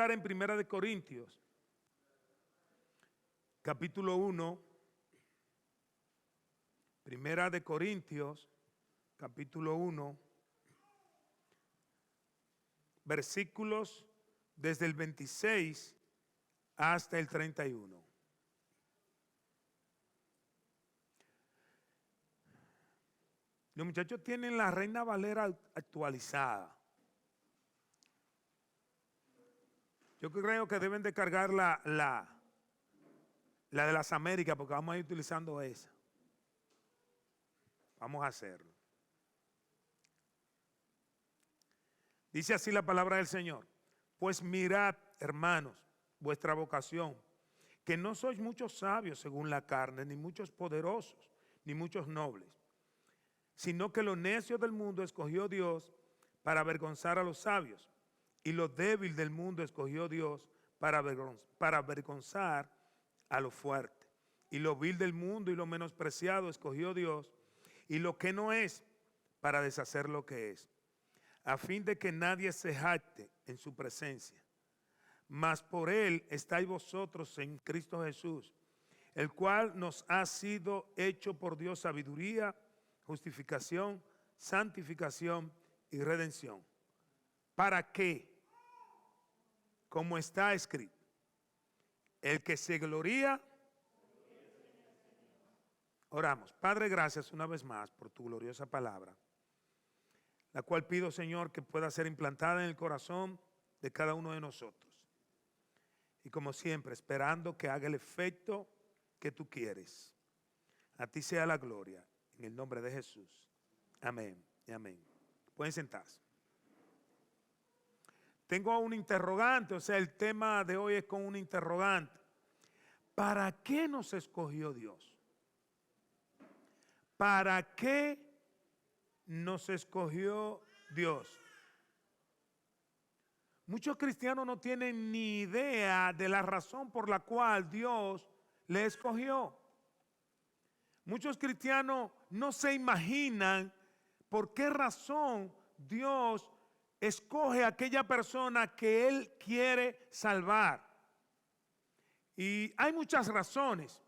buscar en Primera de Corintios, capítulo 1. Primera de Corintios, capítulo 1, versículos desde el 26 hasta el 31. Los muchachos tienen la Reina Valera actualizada. Yo creo que deben de cargar la de las Américas, porque vamos a ir utilizando esa. Vamos a hacerlo. Dice así la palabra del Señor. Pues mirad, hermanos, vuestra vocación, que no sois muchos sabios según la carne, ni muchos poderosos, ni muchos nobles, sino que lo necio del mundo escogió Dios para avergonzar a los sabios, y lo débil del mundo escogió Dios para avergonzar a lo fuerte. Y lo vil del mundo y lo menospreciado escogió Dios, y lo que no es, para deshacer lo que es, a fin de que nadie se jacte en su presencia. Mas por él estáis vosotros en Cristo Jesús, el cual nos ha sido hecho por Dios sabiduría, justificación, santificación y redención. ¿Para qué? Como está escrito, el que se gloría. Oramos. Padre, gracias una vez más por tu gloriosa palabra, la cual pido, Señor, que pueda ser implantada en el corazón de cada uno de nosotros. Y como siempre, esperando que haga el efecto que tú quieres. A ti sea la gloria, en el nombre de Jesús. Amén y amén. Pueden sentarse. Tengo un interrogante, o sea, el tema de hoy es con un interrogante. ¿Para qué nos escogió Dios? ¿Para qué nos escogió Dios? Muchos cristianos no tienen ni idea de la razón por la cual Dios le escogió. Muchos cristianos no se imaginan por qué razón Dios escoge a aquella persona que Él quiere salvar. Y hay muchas razones.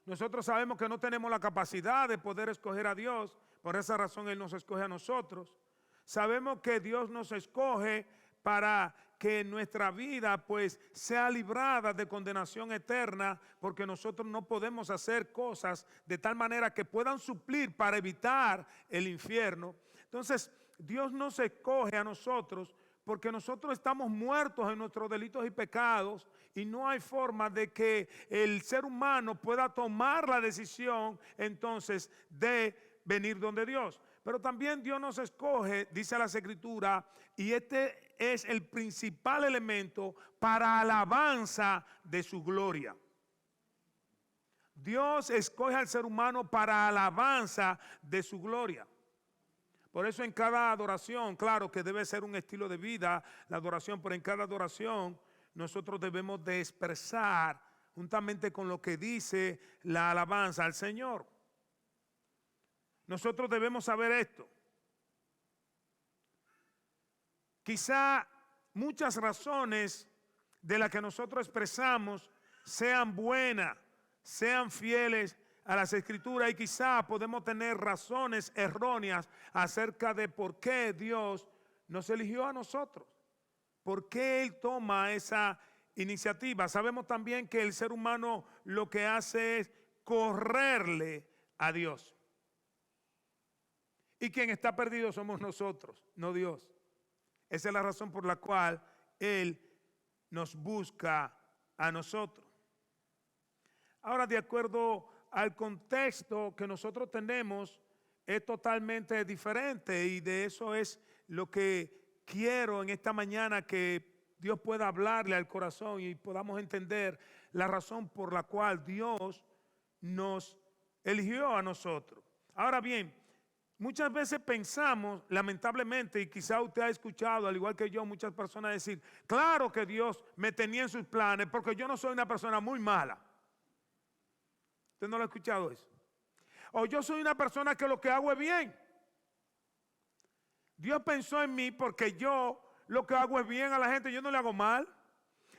Nosotros sabemos que no tenemos la capacidad de poder escoger a Dios, por esa razón Él nos escoge a nosotros. Sabemos que Dios nos escoge para que nuestra vida pues sea librada de condenación eterna, porque nosotros no podemos hacer cosas de tal manera que puedan suplir para evitar el infierno. Entonces Dios nos escoge a nosotros porque nosotros estamos muertos en nuestros delitos y pecados, y no hay forma de que el ser humano pueda tomar la decisión entonces de venir donde Dios. Pero también Dios nos escoge, dice las Escrituras, y este es el principal elemento para alabanza de su gloria. Dios escoge al ser humano para alabanza de su gloria. Por eso en cada adoración, claro que debe ser un estilo de vida la adoración, pero en cada adoración nosotros debemos de expresar juntamente con lo que dice la alabanza al Señor. Nosotros debemos saber esto. Quizá muchas razones de las que nosotros expresamos sean buenas, sean fieles a las Escrituras, y quizá podemos tener razones erróneas acerca de por qué Dios nos eligió a nosotros, por qué Él toma esa iniciativa. Sabemos también que el ser humano lo que hace es correrle a Dios. Y quien está perdido somos nosotros, no Dios. Esa es la razón por la cual Él nos busca a nosotros. Ahora, de acuerdo al contexto que nosotros tenemos, es totalmente diferente, y de eso es lo que quiero en esta mañana, que Dios pueda hablarle al corazón y podamos entender la razón por la cual Dios nos eligió a nosotros. Ahora bien, muchas veces pensamos, lamentablemente, y quizá usted ha escuchado, al igual que yo, muchas personas decir, claro que Dios me tenía en sus planes porque yo no soy una persona muy mala. ¿Usted no lo ha escuchado eso? O yo soy una persona que lo que hago es bien. Dios pensó en mí porque yo lo que hago es bien a la gente, yo no le hago mal.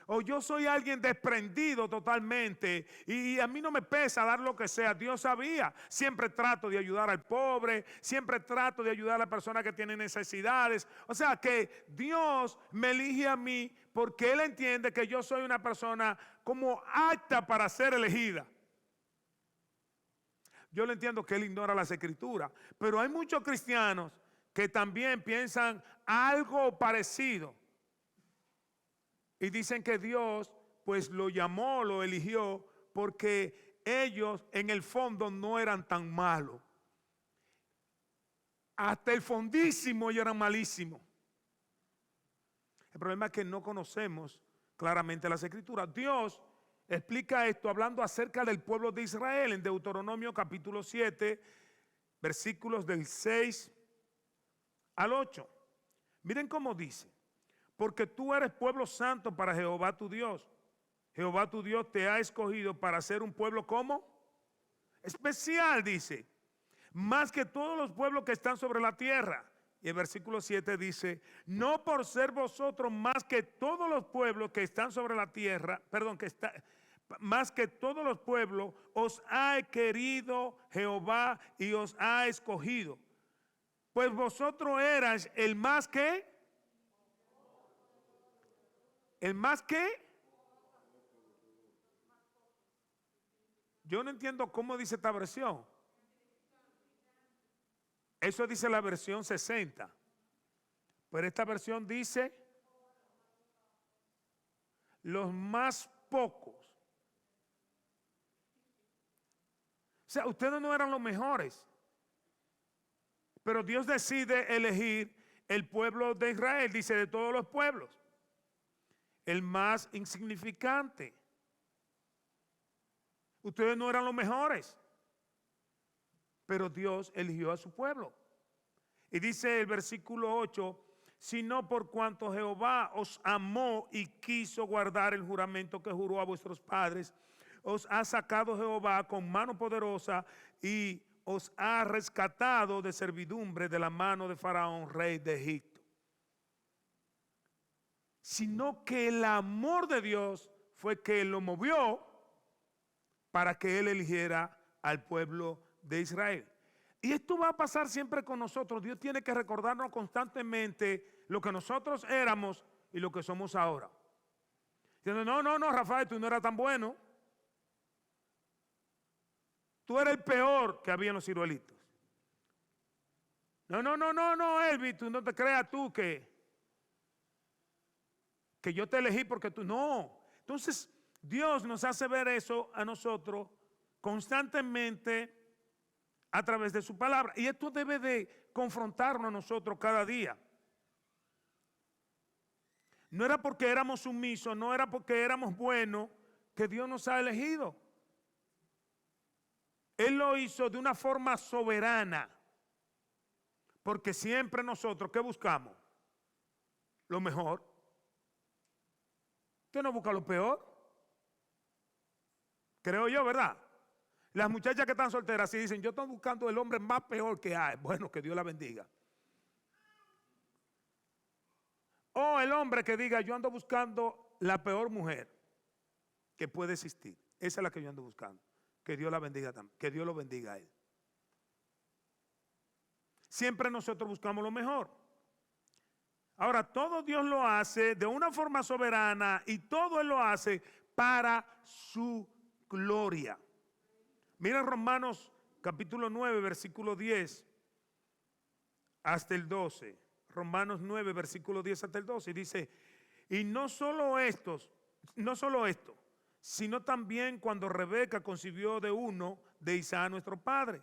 O yo soy alguien desprendido totalmente y a mí no me pesa dar lo que sea. Dios sabía. Siempre trato de ayudar al pobre, siempre trato de ayudar a la persona que tiene necesidades. O sea que Dios me elige a mí porque Él entiende que yo soy una persona como apta para ser elegida. Yo le entiendo que Él ignora las escrituras, pero hay muchos cristianos que también piensan algo parecido. Y dicen que Dios pues lo llamó, lo eligió, porque ellos en el fondo no eran tan malos. Hasta el fondísimo ellos eran malísimos. El problema es que no conocemos claramente las escrituras. Dios explica esto hablando acerca del pueblo de Israel en Deuteronomio capítulo 7, versículos del 6 al 8. Miren cómo dice. Porque tú eres pueblo santo para Jehová tu Dios. Jehová tu Dios te ha escogido para ser un pueblo ¿cómo? Especial, dice. Más que todos los pueblos que están sobre la tierra. Y el versículo 7 dice, no por ser vosotros más que todos los pueblos que están sobre la tierra, más que todos los pueblos, os ha querido Jehová y os ha escogido. Pues vosotros eras el más que... ¿El más qué? Yo no entiendo cómo dice esta versión. Eso dice la versión 60. Pero esta versión dice los más pocos. O sea, ustedes no eran los mejores. Pero Dios decide elegir el pueblo de Israel, dice de todos los pueblos. El más insignificante. Ustedes no eran los mejores, pero Dios eligió a su pueblo. Y dice el versículo 8, sino por cuanto Jehová os amó y quiso guardar el juramento que juró a vuestros padres, os ha sacado Jehová con mano poderosa y os ha rescatado de servidumbre de la mano de Faraón, rey de Egipto. Sino que el amor de Dios fue que lo movió para que Él eligiera al pueblo de Israel. Y esto va a pasar siempre con nosotros. Dios tiene que recordarnos constantemente lo que nosotros éramos y lo que somos ahora. Diciendo, no, Rafael, tú no eras tan bueno. Tú eres el peor que había en los ciruelitos. No, Elvis, tú no te creas tú que yo te elegí porque tú no. Entonces, Dios nos hace ver eso a nosotros constantemente a través de su palabra. Y esto debe de confrontarnos a nosotros cada día. No era porque éramos sumisos, no era porque éramos buenos que Dios nos ha elegido. Él lo hizo de una forma soberana. Porque siempre nosotros, ¿qué buscamos? Lo mejor. Usted no busca lo peor. Creo yo, ¿verdad? Las muchachas que están solteras sí dicen, yo estoy buscando el hombre más peor que hay. Bueno, que Dios la bendiga. O el hombre que diga, yo ando buscando la peor mujer que puede existir. Esa es la que yo ando buscando. Que Dios la bendiga también. Que Dios lo bendiga a él. Siempre nosotros buscamos lo mejor. Ahora, todo Dios lo hace de una forma soberana y todo Él lo hace para su gloria. Mira Romanos capítulo 9, versículo 10 hasta el 12. Romanos 9, versículo 10 hasta el 12. Y dice, y no solo esto, sino también cuando Rebeca concibió de uno de Isaac nuestro padre.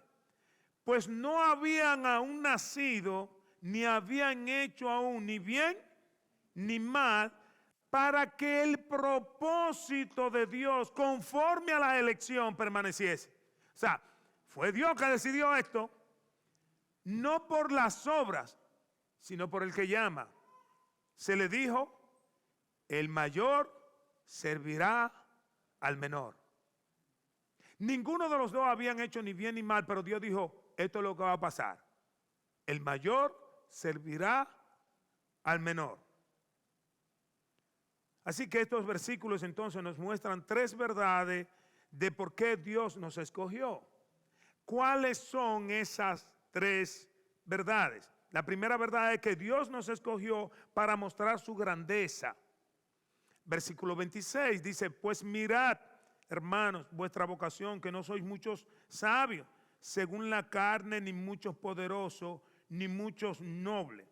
Pues no habían aún nacido, ni habían hecho aún ni bien ni mal, para que el propósito de Dios, conforme a la elección, permaneciese. O sea, fue Dios que decidió esto, no por las obras, sino por el que llama. Se le dijo, el mayor servirá al menor. Ninguno de los dos habían hecho ni bien ni mal, pero Dios dijo, esto es lo que va a pasar. El mayor servirá al menor. Así que estos versículos entonces nos muestran tres verdades de por qué Dios nos escogió. ¿Cuáles son esas tres verdades? La primera verdad es que Dios nos escogió para mostrar su grandeza. Versículo 26 dice, pues mirad, hermanos, vuestra vocación, que no sois muchos sabios, según la carne, ni muchos poderosos, ni muchos nobles.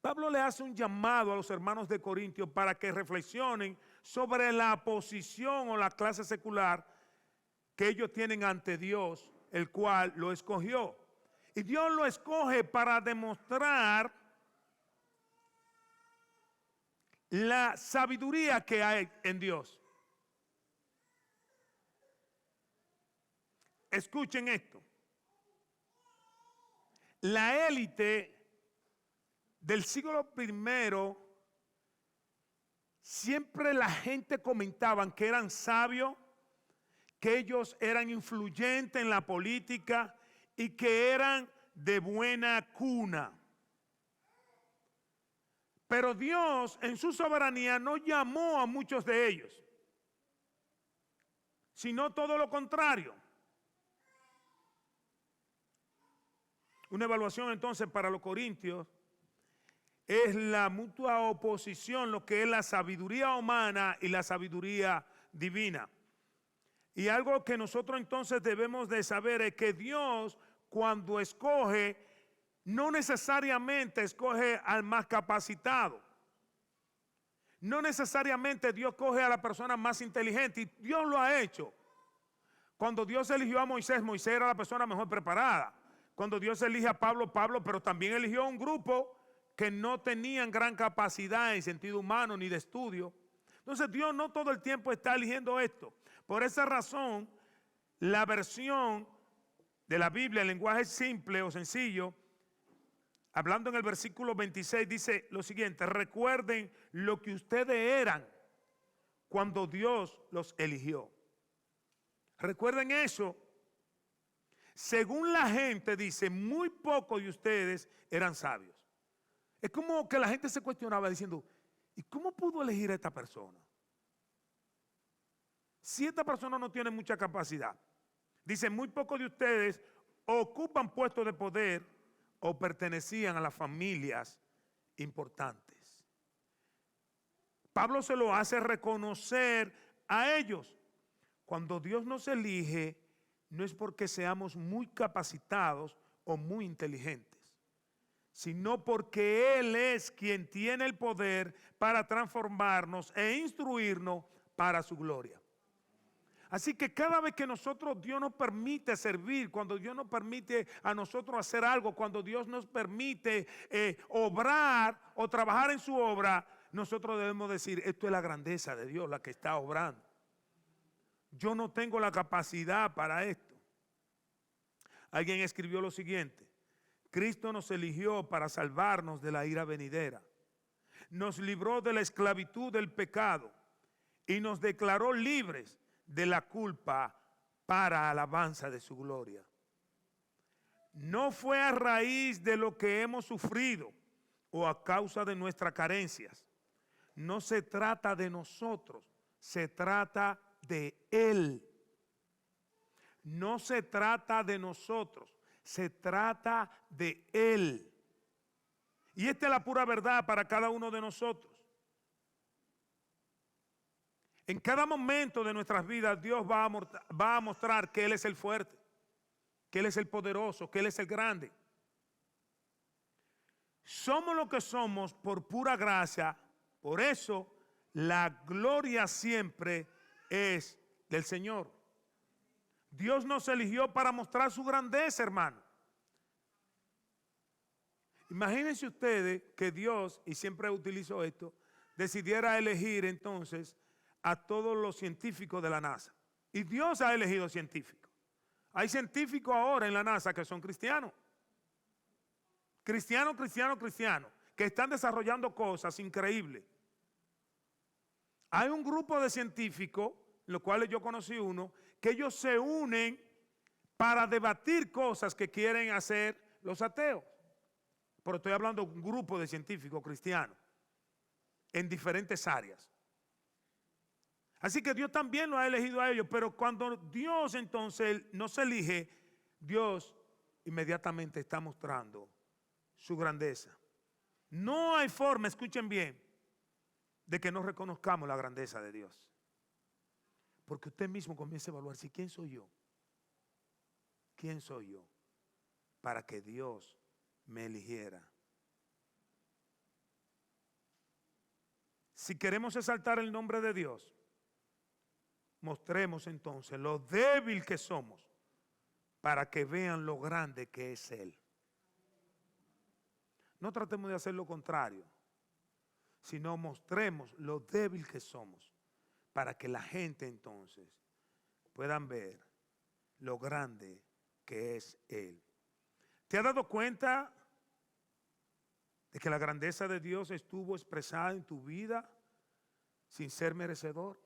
Pablo le hace un llamado a los hermanos de Corintios para que reflexionen sobre la posición o la clase secular que ellos tienen ante Dios, el cual lo escogió. Y Dios lo escoge para demostrar la sabiduría que hay en Dios. Escuchen esto. La élite del siglo I, siempre la gente comentaban que eran sabios, que ellos eran influyentes en la política y que eran de buena cuna. Pero Dios en su soberanía no llamó a muchos de ellos, sino todo lo contrario. Una evaluación entonces para los corintios es la mutua oposición, lo que es la sabiduría humana y la sabiduría divina. Y algo que nosotros entonces debemos de saber es que Dios, cuando escoge, no necesariamente escoge al más capacitado. No necesariamente Dios coge a la persona más inteligente, y Dios lo ha hecho. Cuando Dios eligió a Moisés, Moisés era la persona mejor preparada. Cuando Dios elige a Pablo, Pablo, pero también eligió a un grupo que no tenían gran capacidad en sentido humano ni de estudio. Entonces Dios no todo el tiempo está eligiendo esto. Por esa razón, la versión de la Biblia, el lenguaje simple o sencillo, hablando en el versículo 26, dice lo siguiente: recuerden lo que ustedes eran cuando Dios los eligió. Recuerden eso. Según la gente, dice, muy pocos de ustedes eran sabios. Es como que la gente se cuestionaba diciendo, ¿y cómo pudo elegir a esta persona? Si esta persona no tiene mucha capacidad. Dice, muy pocos de ustedes ocupan puestos de poder o pertenecían a las familias importantes. Pablo se lo hace reconocer a ellos. Cuando Dios nos elige, no es porque seamos muy capacitados o muy inteligentes, sino porque Él es quien tiene el poder para transformarnos e instruirnos para su gloria. Así que cada vez que Dios nos permite servir, cuando Dios nos permite a nosotros hacer algo, cuando Dios nos permite obrar o trabajar en su obra, nosotros debemos decir, esto es la grandeza de Dios la que está obrando. Yo no tengo la capacidad para esto. Alguien escribió lo siguiente: Cristo nos eligió para salvarnos de la ira venidera. Nos libró de la esclavitud del pecado y nos declaró libres de la culpa para alabanza de su gloria. No fue a raíz de lo que hemos sufrido o a causa de nuestras carencias. No se trata de nosotros, se trata de Él. No se trata de nosotros, se trata de Él. Y esta es la pura verdad para cada uno de nosotros. En cada momento de nuestras vidas Dios va a mostrar que Él es el fuerte, que Él es el poderoso, que Él es el grande. Somos lo que somos por pura gracia, por eso la gloria siempre es del Señor. Dios nos eligió para mostrar su grandeza, hermano. Imagínense ustedes que Dios, y siempre utilizo esto, decidiera elegir entonces a todos los científicos de la NASA. Y Dios ha elegido científicos. Hay científicos ahora en la NASA que son cristianos. Cristianos, que están desarrollando cosas increíbles. Hay un grupo de científicos, los cuales yo conocí uno, que ellos se unen para debatir cosas que quieren hacer los ateos. Pero estoy hablando de un grupo de científicos cristianos. en diferentes áreas. Así que Dios también lo ha elegido a ellos, pero cuando Dios entonces nos elige, Dios inmediatamente está mostrando su grandeza. No hay forma, escuchen bien, de que no reconozcamos la grandeza de Dios. Porque usted mismo comienza a evaluar si quién soy yo. ¿Quién soy yo para que Dios me eligiera? Si queremos exaltar el nombre de Dios, mostremos entonces lo débil que somos para que vean lo grande que es Él. No tratemos de hacer lo contrario, sino mostremos lo débil que somos para que la gente entonces puedan ver lo grande que es Él. ¿Te has dado cuenta de que la grandeza de Dios estuvo expresada en tu vida sin ser merecedor?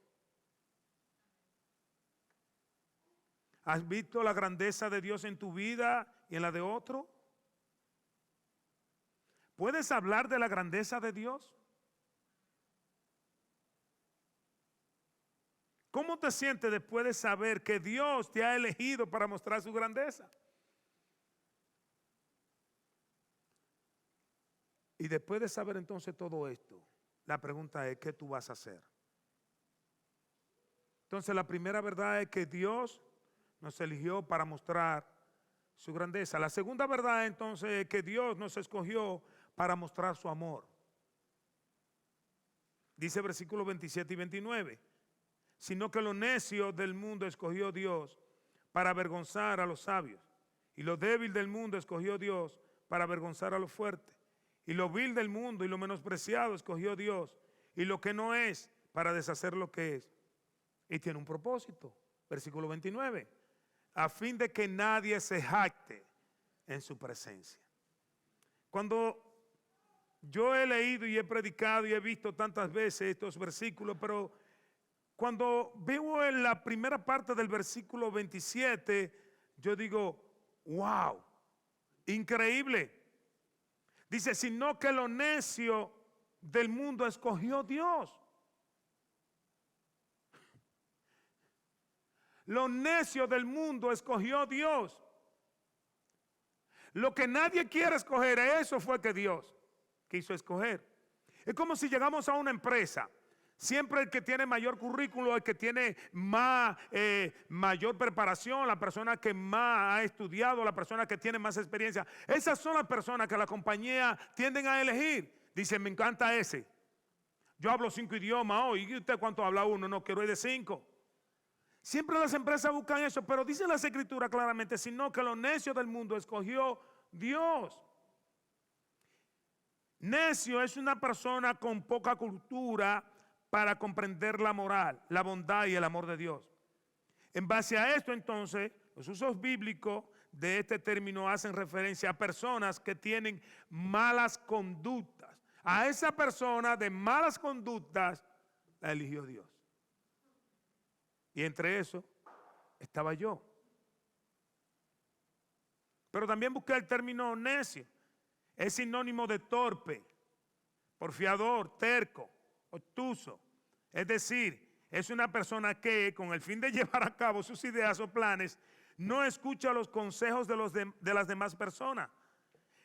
¿Has visto la grandeza de Dios en tu vida y en la de otro? ¿Puedes hablar de la grandeza de Dios? ¿Cómo te sientes después de saber que Dios te ha elegido para mostrar su grandeza? Y después de saber entonces todo esto, la pregunta es, ¿qué tú vas a hacer? Entonces la primera verdad es que Dios nos eligió para mostrar su grandeza. La segunda verdad entonces es que Dios nos escogió para mostrar su amor. Dice versículos 27 y 29. Sino que lo necio del mundo escogió Dios para avergonzar a los sabios. Y lo débil del mundo escogió Dios para avergonzar a los fuertes. Y lo vil del mundo y lo menospreciado escogió Dios. Y lo que no es para deshacer lo que es. Y tiene un propósito. Versículo 29. A fin de que nadie se jacte en su presencia. Cuando yo he leído y he predicado y he visto tantas veces estos versículos, pero cuando veo en la primera parte del versículo 27, yo digo, wow, increíble. Dice, sino que lo necio del mundo escogió Dios. Lo necio del mundo escogió Dios. Lo que nadie quiere escoger, eso fue que Dios quiso escoger. Es como si llegamos a una empresa. Siempre el que tiene mayor currículo, el que tiene mayor preparación, la persona que más ha estudiado, la persona que tiene más experiencia. Esas son las personas que la compañía tienden a elegir. Dicen, me encanta ese. Yo hablo 5 idiomas hoy. ¿Y usted cuánto habla uno? No, quiero ir de 5. Siempre las empresas buscan eso, pero dice las escrituras claramente, sino que lo necio del mundo escogió Dios. Necio es una persona con poca cultura para comprender la moral, la bondad y el amor de Dios. En base a esto, entonces, los usos bíblicos de este término hacen referencia a personas que tienen malas conductas. A esa persona de malas conductas la eligió Dios. Y entre eso estaba yo. Pero también busqué el término necio. Es sinónimo de torpe, porfiador, terco, obtuso. Es decir, es una persona que con el fin de llevar a cabo sus ideas o planes no escucha los consejos de las demás personas,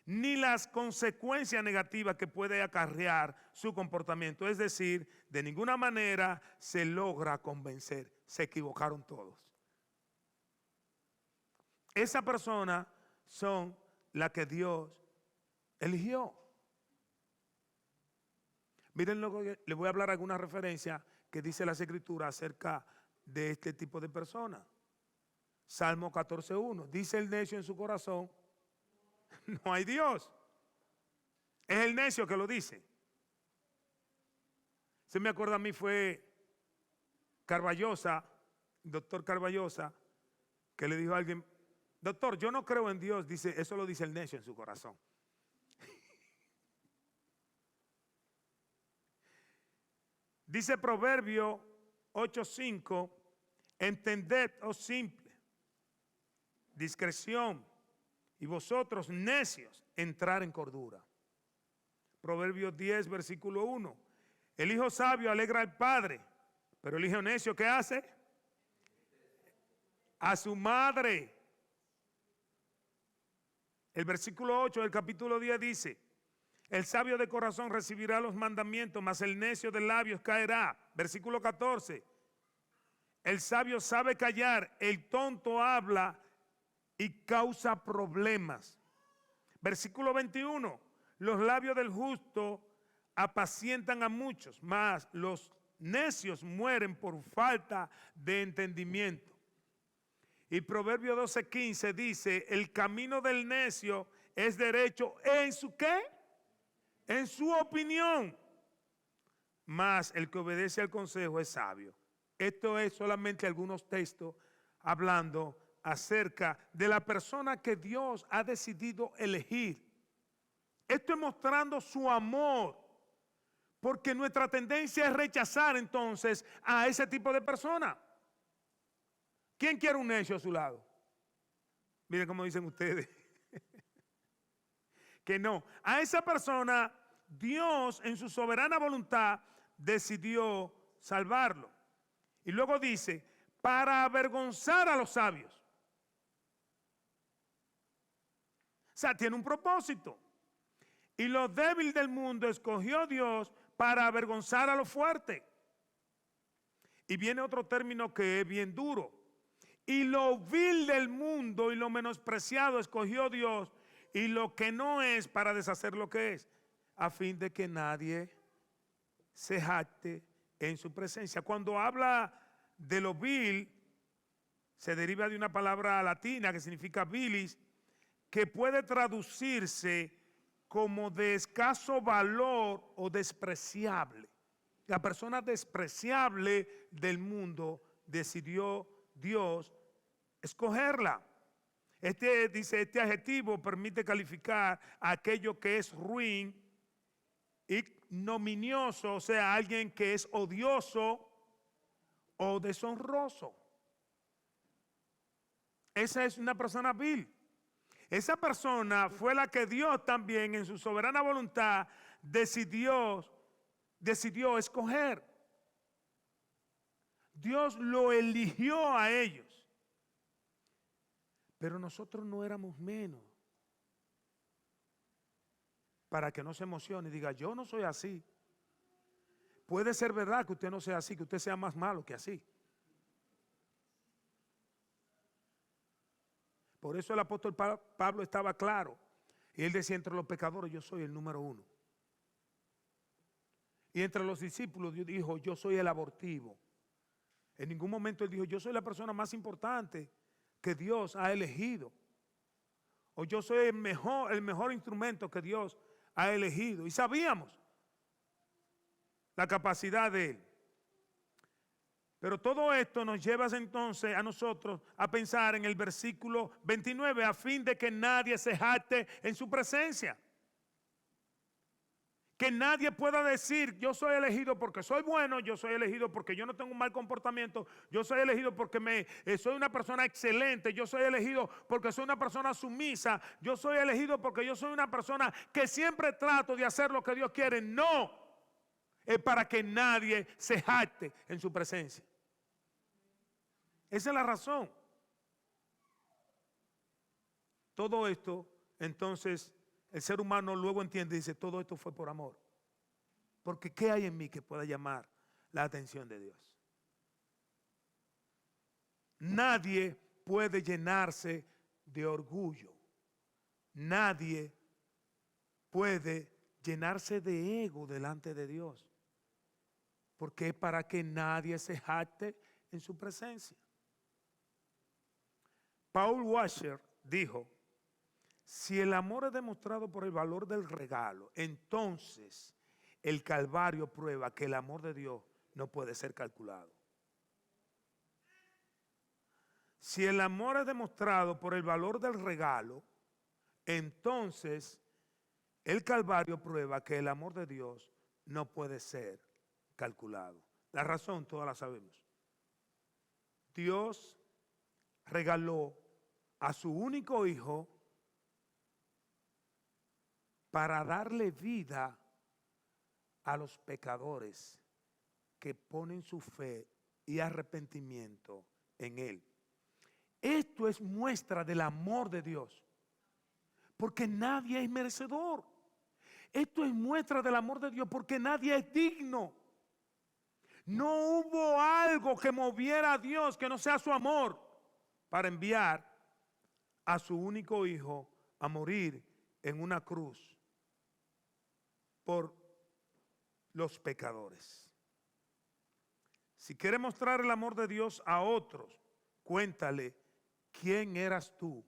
ni las consecuencias negativas que puede acarrear su comportamiento. Es decir, de ninguna manera se logra convencer. Se equivocaron todos. Esa persona son las que Dios eligió. Miren, les voy a hablar alguna referencia que dice las escrituras acerca de este tipo de personas. Salmo 14:1. Dice el necio en su corazón, no hay Dios. Es el necio que lo dice. Se me acuerda a mí fue Carballosa, doctor Carballosa, que le dijo a alguien, doctor, yo no creo en Dios. Dice, eso lo dice el necio en su corazón. Dice Proverbio 8:5, entended, oh simple, discreción, y vosotros necios, entrar en cordura. Proverbios 10, versículo 1, El hijo sabio alegra al padre, pero el hijo necio, ¿qué hace? A su madre. El versículo 8 del capítulo 10 dice: el sabio de corazón recibirá los mandamientos, mas el necio de labios caerá. Versículo 14: el sabio sabe callar, el tonto habla y causa problemas. Versículo 21: los labios del justo apacientan a muchos, mas los necios mueren por falta de entendimiento. Y Proverbio 12:15 dice: el camino del necio es derecho en su ¿qué? En su opinión, mas el que obedece al consejo es sabio. Esto es solamente algunos textos hablando acerca de la persona que Dios ha decidido elegir. Esto es mostrando su amor, porque nuestra tendencia es rechazar entonces a ese tipo de persona. ¿Quién quiere un necio a su lado? Miren cómo dicen ustedes. Que no. A esa persona Dios en su soberana voluntad decidió salvarlo. Y luego dice, para avergonzar a los sabios. O sea, tiene un propósito. Y lo débil del mundo escogió Dios para avergonzar a los fuertes. Y viene otro término que es bien duro. Y lo vil del mundo y lo menospreciado escogió Dios, y lo que no es para deshacer lo que es, a fin de que nadie se jacte en su presencia. Cuando habla de lo vil, se deriva de una palabra latina que significa vilis, que puede traducirse como de escaso valor o despreciable. La persona despreciable del mundo decidió Dios escogerla. Este adjetivo permite calificar a aquello que es ruin, ignominioso, o sea, alguien que es odioso o deshonroso. Esa es una persona vil. Esa persona fue la que Dios también en su soberana voluntad decidió escoger. Dios lo eligió a ellos. Pero nosotros no éramos menos. Para que no se emocione y diga, yo no soy así. Puede ser verdad que usted no sea así, que usted sea más malo que así. Por eso el apóstol Pablo estaba claro. Y él decía, entre los pecadores yo soy el número 1. Y entre los discípulos Dios dijo, yo soy el abortivo. En ningún momento él dijo, yo soy la persona más importante que Dios ha elegido. O yo soy el mejor instrumento que Dios ha elegido. Y sabíamos la capacidad de él. Pero todo esto nos lleva entonces a nosotros a pensar en el versículo 29, a fin de que nadie se jacte en su presencia. Que nadie pueda decir, yo soy elegido porque soy bueno, yo soy elegido porque yo no tengo un mal comportamiento, yo soy elegido porque soy una persona excelente, yo soy elegido porque soy una persona sumisa, yo soy elegido porque yo soy una persona que siempre trato de hacer lo que Dios quiere. No, es para que nadie se jacte en su presencia. Esa es la razón. Todo esto, entonces, el ser humano luego entiende y dice, todo esto fue por amor. Porque ¿qué hay en mí que pueda llamar la atención de Dios? Nadie puede llenarse de orgullo. Nadie puede llenarse de ego delante de Dios. Porque es para que nadie se jacte en su presencia. Paul Washer dijo, si el amor es demostrado por el valor del regalo, entonces el Calvario prueba que el amor de Dios no puede ser calculado. Si el amor es demostrado por el valor del regalo, entonces el Calvario prueba que el amor de Dios no puede ser calculado. La razón todas la sabemos. Dios regaló a su único hijo para darle vida a los pecadores que ponen su fe y arrepentimiento en Él. Esto es muestra del amor de Dios, porque nadie es merecedor. Esto es muestra del amor de Dios, porque nadie es digno. No hubo algo que moviera a Dios que no sea su amor para enviar a su único hijo a morir en una cruz por los pecadores. Si quieres mostrar el amor de Dios a otros, cuéntale quién eras tú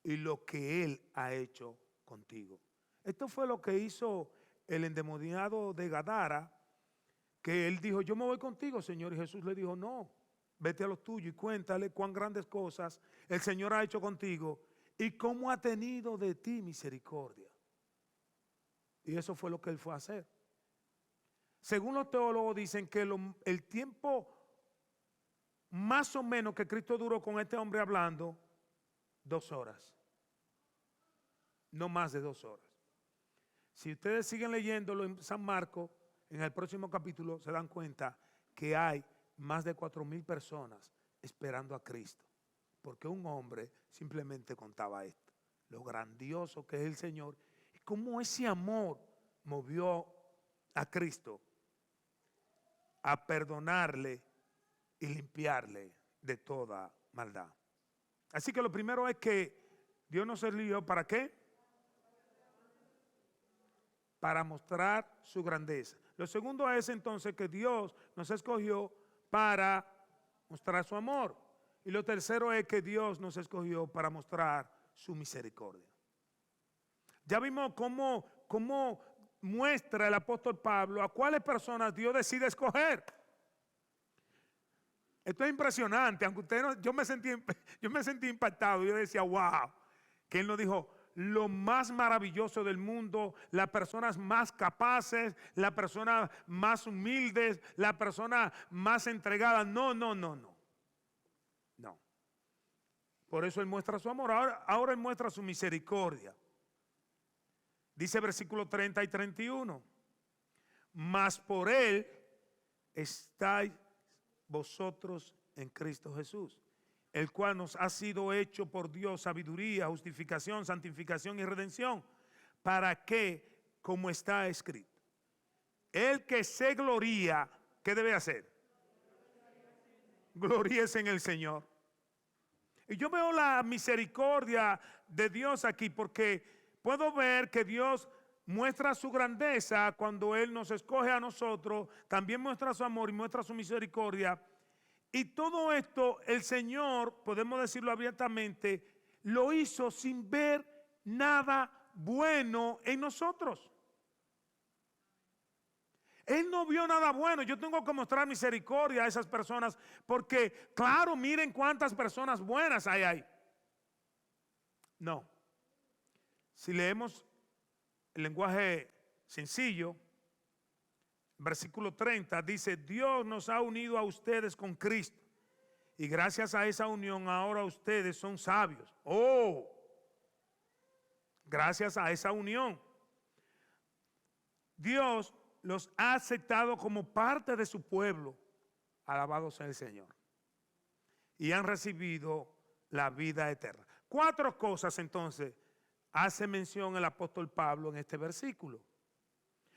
y lo que Él ha hecho contigo. Esto fue lo que hizo el endemoniado de Gadara, que él dijo, yo me voy contigo, Señor. Y Jesús le dijo, no, vete a los tuyos y cuéntale cuán grandes cosas el Señor ha hecho contigo y cómo ha tenido de ti misericordia. Y eso fue lo que él fue a hacer. Según los teólogos dicen que el tiempo más o menos que Cristo duró con este hombre hablando, 2 horas. No más de 2 horas. Si ustedes siguen leyéndolo en San Marcos, en el próximo capítulo se dan cuenta que hay más de 4,000 personas esperando a Cristo. Porque un hombre simplemente contaba esto. Lo grandioso que es el Señor y cómo ese amor movió a Cristo a perdonarle y limpiarle de toda maldad. Así que lo primero es que Dios nos eligió ¿para qué? Para mostrar su grandeza. Lo segundo es entonces que Dios nos escogió para mostrar su amor. Y lo tercero es que Dios nos escogió para mostrar su misericordia. Ya vimos cómo muestra el apóstol Pablo a cuáles personas Dios decide escoger. Esto es impresionante, aunque usted no, yo me sentí impactado. Yo decía, wow, que él nos dijo, lo más maravilloso del mundo, las personas más capaces, las personas más humildes, las personas más entregadas. No. Por eso Él muestra su amor. Ahora Él muestra su misericordia. Dice versículo 30 y 31. Mas por Él estáis vosotros en Cristo Jesús, el cual nos ha sido hecho por Dios sabiduría, justificación, santificación y redención, para que, como está escrito, el que se gloría, ¿qué debe hacer? Gloríese en el Señor. Y yo veo la misericordia de Dios aquí porque puedo ver que Dios muestra su grandeza cuando Él nos escoge a nosotros, también muestra su amor y muestra su misericordia. Y todo esto el Señor, podemos decirlo abiertamente, lo hizo sin ver nada bueno en nosotros. Él no vio nada bueno. Yo tengo que mostrar misericordia a esas personas porque, claro, miren cuántas personas buenas hay ahí. No. Si leemos el lenguaje sencillo, versículo 30 dice, Dios nos ha unido a ustedes con Cristo y gracias a esa unión ahora ustedes son sabios. Oh, gracias a esa unión Dios los ha aceptado como parte de su pueblo. Alabado sea el Señor. Y han recibido la vida eterna. 4 cosas entonces hace mención el apóstol Pablo en este versículo.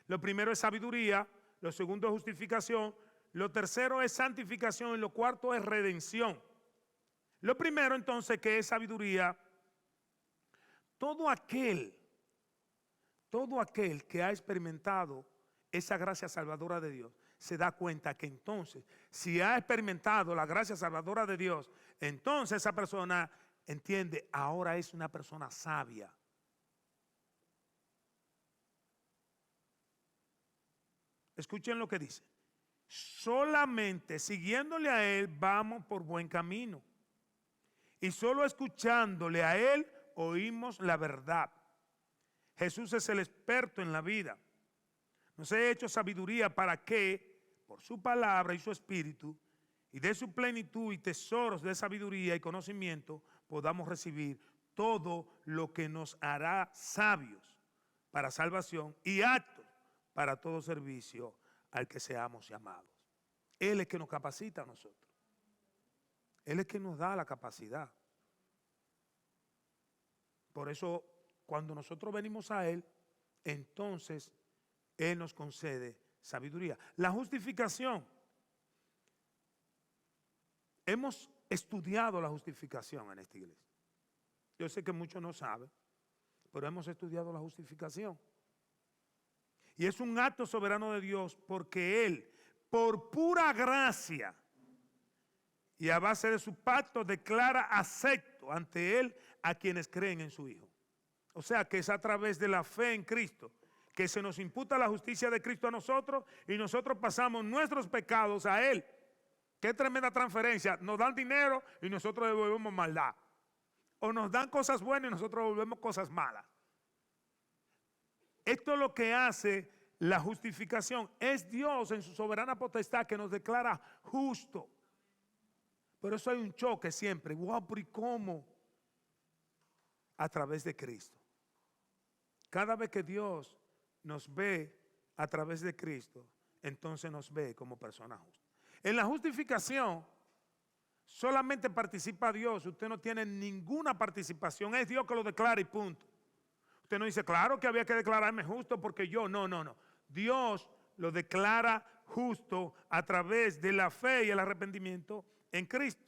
Lo primero es sabiduría, lo segundo es justificación, lo tercero es santificación y lo cuarto es redención. Lo primero entonces que es sabiduría, todo aquel que ha experimentado esa gracia salvadora de Dios se da cuenta que entonces, si ha experimentado la gracia salvadora de Dios, entonces esa persona entiende, ahora es una persona sabia. Escuchen lo que dice. Solamente siguiéndole a Él vamos por buen camino. Y solo escuchándole a Él oímos la verdad. Jesús es el experto en la vida. Nos ha hecho sabiduría para que, por su palabra y su espíritu, y de su plenitud y tesoros de sabiduría y conocimiento, podamos recibir todo lo que nos hará sabios para salvación y aptos para todo servicio al que seamos llamados. Él es que nos capacita a nosotros. Él es que nos da la capacidad. Por eso, cuando nosotros venimos a Él, entonces Él nos concede sabiduría. La justificación. Hemos estudiado la justificación en esta iglesia. Yo sé que muchos no saben, pero hemos estudiado la justificación. Y es un acto soberano de Dios porque Él, por pura gracia y a base de su pacto, declara acepto ante Él a quienes creen en su Hijo. O sea que es a través de la fe en Cristo que se nos imputa la justicia de Cristo a nosotros y nosotros pasamos nuestros pecados a Él. Qué tremenda transferencia. Nos dan dinero y nosotros devolvemos maldad. O nos dan cosas buenas y nosotros devolvemos cosas malas. Esto es lo que hace la justificación. Es Dios en su soberana potestad que nos declara justo. Por eso hay un choque siempre. Wow, pero ¿y cómo? A través de Cristo. Cada vez que Dios nos ve a través de Cristo, entonces nos ve como personas justas. En la justificación solamente participa Dios. Usted no tiene ninguna participación. Es Dios que lo declara y punto. Usted no dice, claro que había que declararme justo porque yo. No. Dios lo declara justo a través de la fe y el arrepentimiento en Cristo.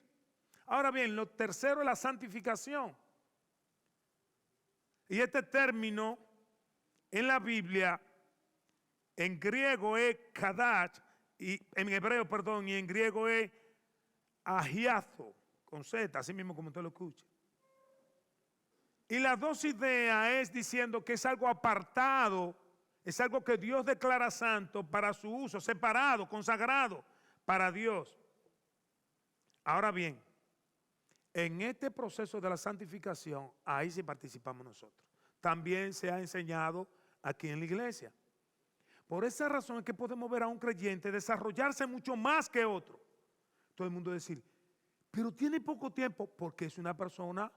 Ahora bien, lo tercero es la santificación. Y este término en la Biblia, en griego es kadach, y en hebreo, perdón, y en griego es agiazo, con Z, así mismo como usted lo escucha. Y las dos ideas es diciendo que es algo apartado, es algo que Dios declara santo para su uso, separado, consagrado para Dios. Ahora bien, en este proceso de la santificación, ahí sí participamos nosotros. También se ha enseñado aquí en la iglesia. Por esa razón es que podemos ver a un creyente desarrollarse mucho más que otro. Todo el mundo decir, pero tiene poco tiempo porque es una persona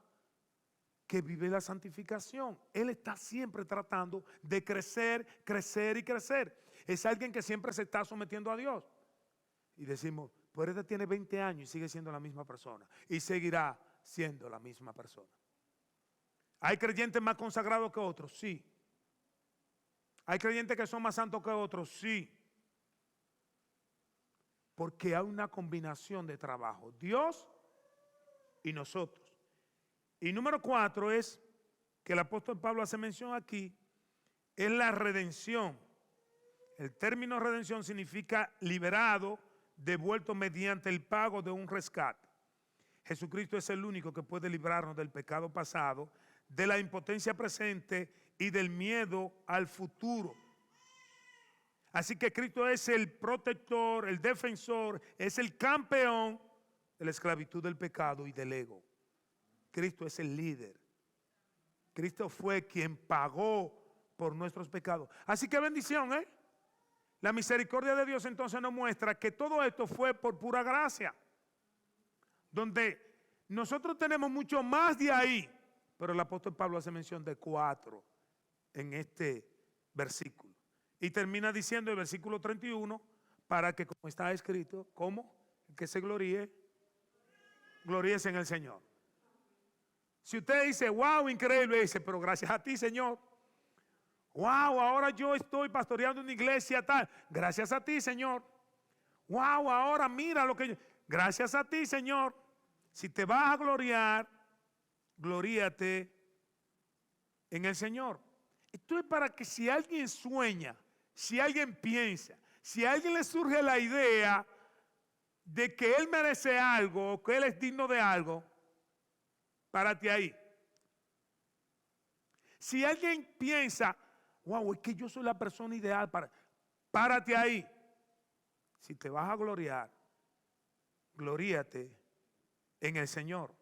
que vive la santificación. Él está siempre tratando de crecer, crecer y crecer. Es alguien que siempre se está sometiendo a Dios. Y decimos, pues este tiene 20 años y sigue siendo la misma persona. Y seguirá siendo la misma persona. ¿Hay creyentes más consagrados que otros? Sí. ¿Hay creyentes que son más santos que otros? Sí. Porque hay una combinación de trabajo. Dios y nosotros. Y número 4 es, que el apóstol Pablo hace mención aquí, es la redención. El término redención significa liberado, devuelto mediante el pago de un rescate. Jesucristo es el único que puede librarnos del pecado pasado, de la impotencia presente y del miedo al futuro. Así que Cristo es el protector, el defensor, es el campeón de la esclavitud del pecado y del ego. Cristo es el líder. Cristo fue quien pagó por nuestros pecados. Así que bendición, ¿eh? La misericordia de Dios entonces nos muestra que todo esto fue por pura gracia. Donde nosotros tenemos mucho más de ahí. Pero el apóstol Pablo hace mención de 4 en este versículo. Y termina diciendo el versículo 31, para que como está escrito, ¿cómo? Que se gloríe, gloríese en el Señor. Si usted dice, wow, increíble, dice, pero gracias a ti, Señor. Wow, ahora yo estoy pastoreando una iglesia tal. Gracias a ti, Señor. Wow, ahora mira lo que yo... Gracias a ti, Señor. Si te vas a gloriar, gloríate en el Señor. Esto es para que si alguien sueña, si alguien piensa, si a alguien le surge la idea de que él merece algo o que él es digno de algo, párate ahí. Si alguien piensa, wow, es que yo soy la persona ideal para... Párate ahí. Si te vas a gloriar, gloríate en el Señor.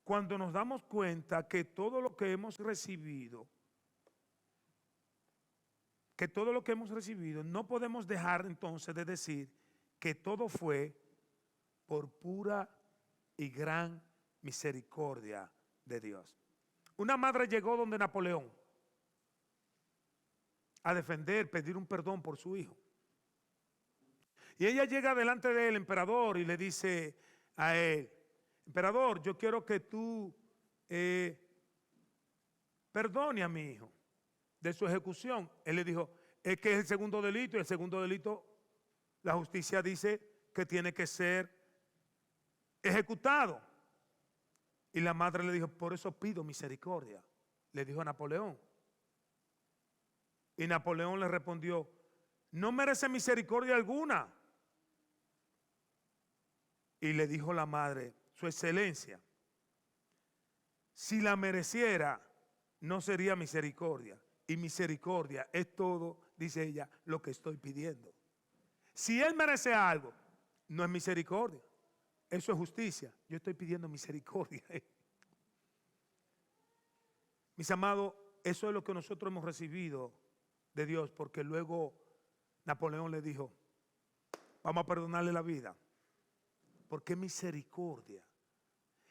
Cuando nos damos cuenta que todo lo que hemos recibido, no podemos dejar entonces de decir que todo fue por pura y gran misericordia de Dios. Una madre llegó donde Napoleón a defender, pedir un perdón por su hijo. Y ella llega delante del emperador y le dice a él: emperador, yo quiero que tú perdone a mi hijo de su ejecución. Él le dijo: es que es el segundo delito, y el segundo delito, la justicia dice que tiene que ser ejecutado. Y la madre le dijo: por eso pido misericordia, le dijo a Napoleón. Y Napoleón le respondió: no merece misericordia alguna. Y le dijo la madre: su excelencia, si la mereciera, no sería misericordia. Y misericordia es todo, dice ella, lo que estoy pidiendo. Si él merece algo, no es misericordia, eso es justicia. Yo estoy pidiendo misericordia. Mis amados, eso es lo que nosotros hemos recibido de Dios, porque luego Napoleón le dijo: vamos a perdonarle la vida, porque misericordia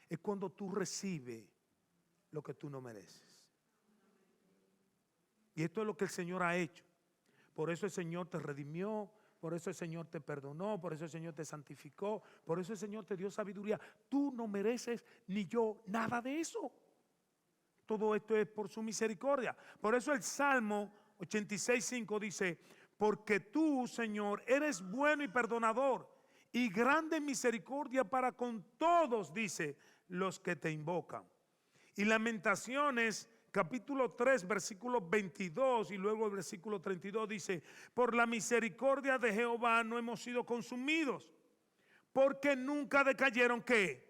es cuando tú recibes lo que tú no mereces. Y esto es lo que el Señor ha hecho. Por eso el Señor te redimió, por eso el Señor te perdonó, por eso el Señor te santificó, por eso el Señor te dio sabiduría. Tú no mereces, ni yo, nada de eso. Todo esto es por su misericordia. Por eso el Salmo 86:5 dice: porque tú, Señor, eres bueno y perdonador, y grande en misericordia para con todos, dice, los que te invocan. Y Lamentaciones capítulo 3, versículo 22 y luego el versículo 32 dice: por la misericordia de Jehová no hemos sido consumidos, porque nunca decayeron, ¿qué?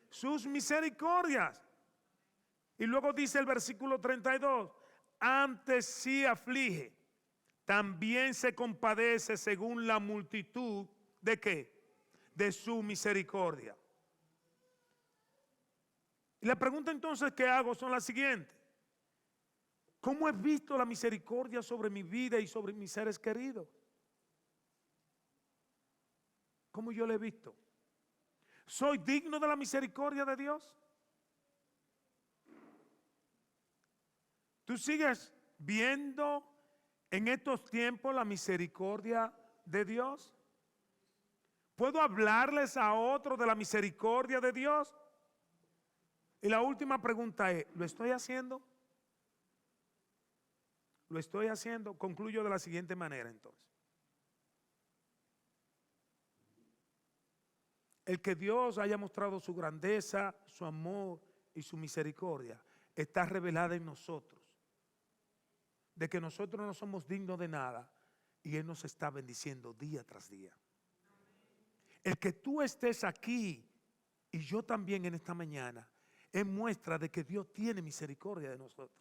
Sus misericordias. Y luego dice el versículo 32: antes sí aflige, también se compadece según la multitud de ¿qué? De su misericordia. Y la pregunta entonces que hago son las siguientes: ¿cómo he visto la misericordia sobre mi vida y sobre mis seres queridos? ¿Cómo yo la he visto? ¿Soy digno de la misericordia de Dios? ¿Tú sigues viendo en estos tiempos la misericordia de Dios? ¿Puedo hablarles a otros de la misericordia de Dios? Y la última pregunta es: ¿lo estoy haciendo? ¿Lo estoy haciendo? Concluyo de la siguiente manera entonces. El que Dios haya mostrado su grandeza, su amor y su misericordia está revelada en nosotros. De que nosotros no somos dignos de nada y Él nos está bendiciendo día tras día. El que tú estés aquí y yo también en esta mañana es muestra de que Dios tiene misericordia de nosotros.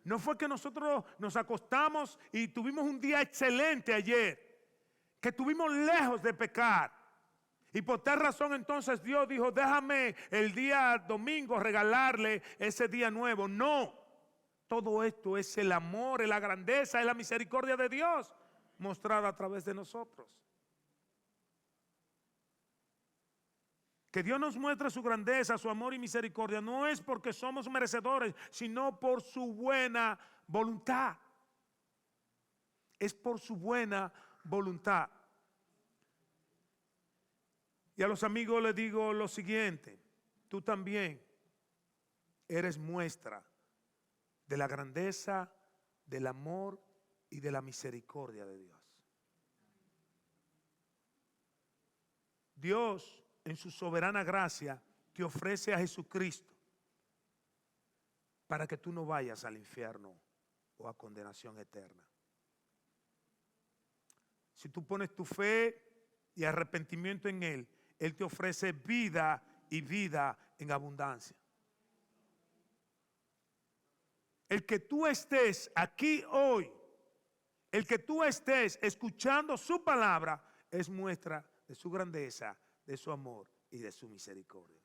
No fue que nosotros nos acostamos y tuvimos un día excelente ayer, que estuvimos lejos de pecar. Y por tal razón entonces Dios dijo: déjame el día domingo regalarle ese día nuevo. No, todo esto es el amor, es la grandeza, es la misericordia de Dios mostrada a través de nosotros. Que Dios nos muestre su grandeza, su amor y misericordia no es porque somos merecedores, sino por su buena voluntad. Es por su buena voluntad. Y a los amigos les digo lo siguiente: tú también eres muestra de la grandeza, del amor y de la misericordia de Dios. Dios, en su soberana gracia, te ofrece a Jesucristo para que tú no vayas al infierno o a condenación eterna. Si tú pones tu fe y arrepentimiento en Él, Él te ofrece vida y vida en abundancia. El que tú estés aquí hoy, el que tú estés escuchando su palabra, es muestra de su grandeza, de su amor y de su misericordia.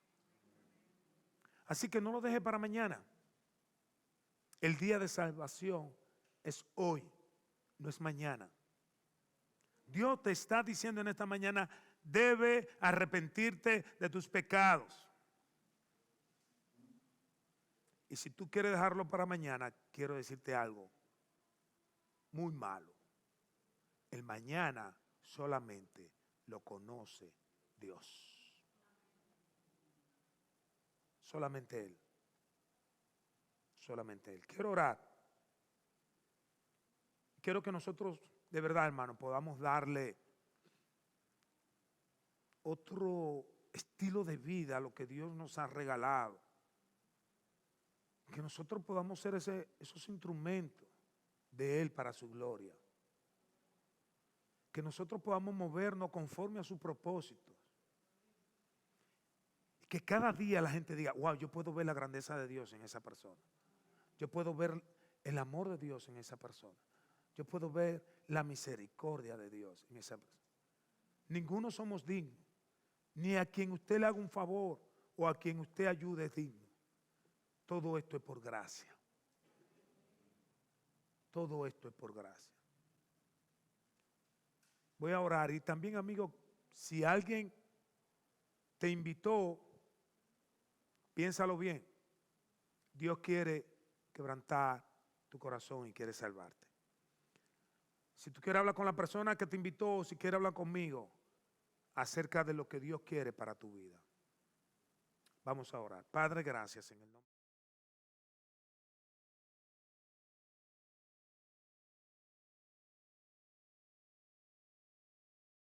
Así que no lo dejes para mañana. El día de salvación es hoy, no es mañana. Dios te está diciendo en esta mañana: debe arrepentirte de tus pecados. Y si tú quieres dejarlo para mañana, quiero decirte algo. muy malo. El mañana solamente lo conoce Dios. Solamente Él. Solamente Él. Quiero orar. Quiero que nosotros, de verdad, hermano, podamos darle otro estilo de vida a lo que Dios nos ha regalado. Que nosotros podamos ser esos instrumentos de Él para su gloria. Que nosotros podamos movernos conforme a sus propósitos. Que cada día la gente diga, wow, yo puedo ver la grandeza de Dios en esa persona. Yo puedo ver el amor de Dios en esa persona. Yo puedo ver la misericordia de Dios en esa persona. Ninguno somos dignos. Ni a quien usted le haga un favor o a quien usted ayude es digno. Todo esto es por gracia. Todo esto es por gracia. Voy a orar y también, amigo, si alguien te invitó, piénsalo bien. Dios quiere quebrantar tu corazón y quiere salvarte. Si tú quieres hablar con la persona que te invitó, o si quieres hablar conmigo acerca de lo que Dios quiere para tu vida, vamos a orar. Padre, gracias en el nombre.